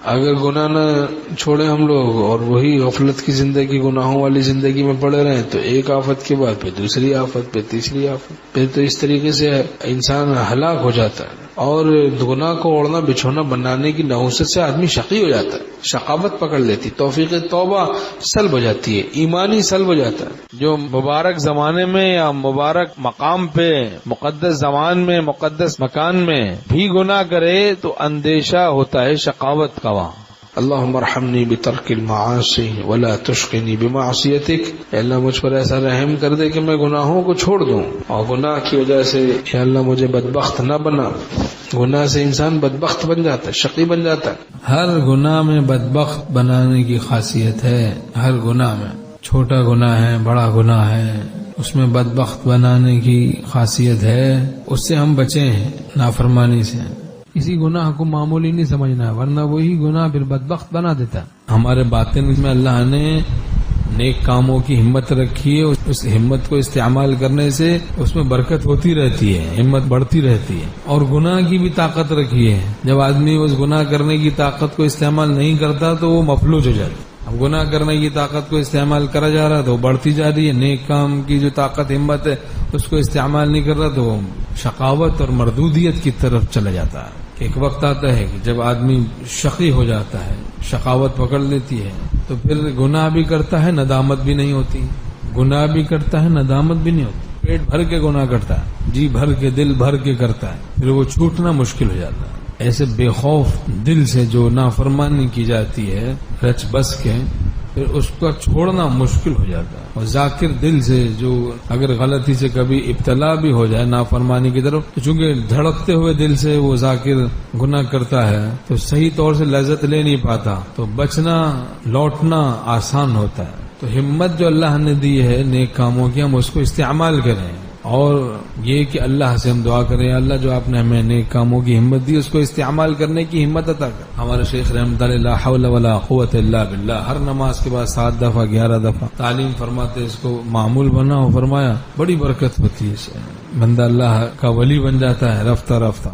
اگر گناہ نہ چھوڑے ہم لوگ اور وہی غفلت کی زندگی، گناہوں والی زندگی میں پڑے رہیں تو ایک آفت کے بعد پھر دوسری آفت، پھر تیسری آفت، پھر تو اس طریقے سے انسان ہلاک ہو جاتا ہے۔ اور گناہ کو اوڑھنا بچھونا بنانے کی نحوست سے آدمی شقی ہو جاتا ہے، شقاوت پکڑ لیتی، توفیق توبہ سلب ہو جاتی ہے، ایمانی سلب ہو جاتا ہے۔ جو مبارک زمانے میں یا مبارک مقام پہ، مقدس زمان میں، مقدس مکان میں بھی گناہ کرے تو اندیشہ ہوتا ہے شقاوت کا وہاں۔ اللہم ارحمنی بترک المعاصی ولا تشقنی بمعصیتک، اے اللہ مجھ پر ایسا رحم کر دے کہ میں گناہوں کو چھوڑ دوں، اور گناہ کی وجہ سے اے اللہ مجھے بدبخت نہ بنا۔ گناہ سے انسان بدبخت بن جاتا ہے، شقی بن جاتا ہے۔ ہر گناہ میں بدبخت بنانے کی خاصیت ہے، ہر گناہ میں، چھوٹا گناہ ہے، بڑا گناہ ہے، اس میں بدبخت بنانے کی خاصیت ہے۔ اس سے ہم بچے ہیں، نافرمانی سے۔ کسی گناہ کو معمولی نہیں سمجھنا، ورنہ وہی گناہ پھر بدبخت بنا دیتا۔ ہمارے باطن میں اللہ نے نیک کاموں کی ہمت رکھی ہے، اس ہمت کو استعمال کرنے سے اس میں برکت ہوتی رہتی ہے، ہمت بڑھتی رہتی ہے۔ اور گناہ کی بھی طاقت رکھی ہے، جب آدمی اس گناہ کرنے کی طاقت کو استعمال نہیں کرتا تو وہ مفلوج ہو جاتا ہے۔ اب گناہ کرنے کی طاقت کو استعمال کرا جا رہا تو بڑھتی جا رہی ہے، نیک کام کی جو طاقت ہمت ہے اس کو استعمال نہیں کر رہا تو شقاوت اور مردودیت کی طرف چلا جاتا ہے۔ ایک وقت آتا ہے کہ جب آدمی شقی ہو جاتا ہے، شقاوت پکڑ لیتی ہے تو پھر گناہ بھی کرتا ہے، ندامت بھی نہیں ہوتی، گناہ بھی کرتا ہے، ندامت بھی نہیں ہوتی، پیٹ بھر کے گناہ کرتا ہے، جی بھر کے، دل بھر کے کرتا ہے، پھر وہ چھوٹنا مشکل ہو جاتا ہے۔ ایسے بے خوف دل سے جو نافرمانی کی جاتی ہے رچ بس کے، پھر اس کا چھوڑنا مشکل ہو جاتا ہے۔ اور ذاکر دل سے جو اگر غلطی سے کبھی ابتلا بھی ہو جائے نافرمانی کی طرف، تو چونکہ دھڑکتے ہوئے دل سے وہ ذاکر گناہ کرتا ہے تو صحیح طور سے لذت لے نہیں پاتا، تو بچنا لوٹنا آسان ہوتا ہے۔ تو ہمت جو اللہ نے دی ہے نیک کاموں کی، ہم اس کو استعمال کریں، اور یہ کہ اللہ سے ہم دعا کریں، اللہ جو آپ نے ہمیں نیک کاموں کی ہمت دی اس کو استعمال کرنے کی ہمت عطا کر۔ ہمارے شیخ رحمۃ اللہ لا حول ولا قوت الا باللہ ہر نماز کے بعد 7 دفعہ 11 دفعہ تعلیم فرماتے، اس کو معمول بناؤ، فرمایا بڑی برکت ہوتی ہے، اس سے بندہ اللہ کا ولی بن جاتا ہے رفتہ رفتہ۔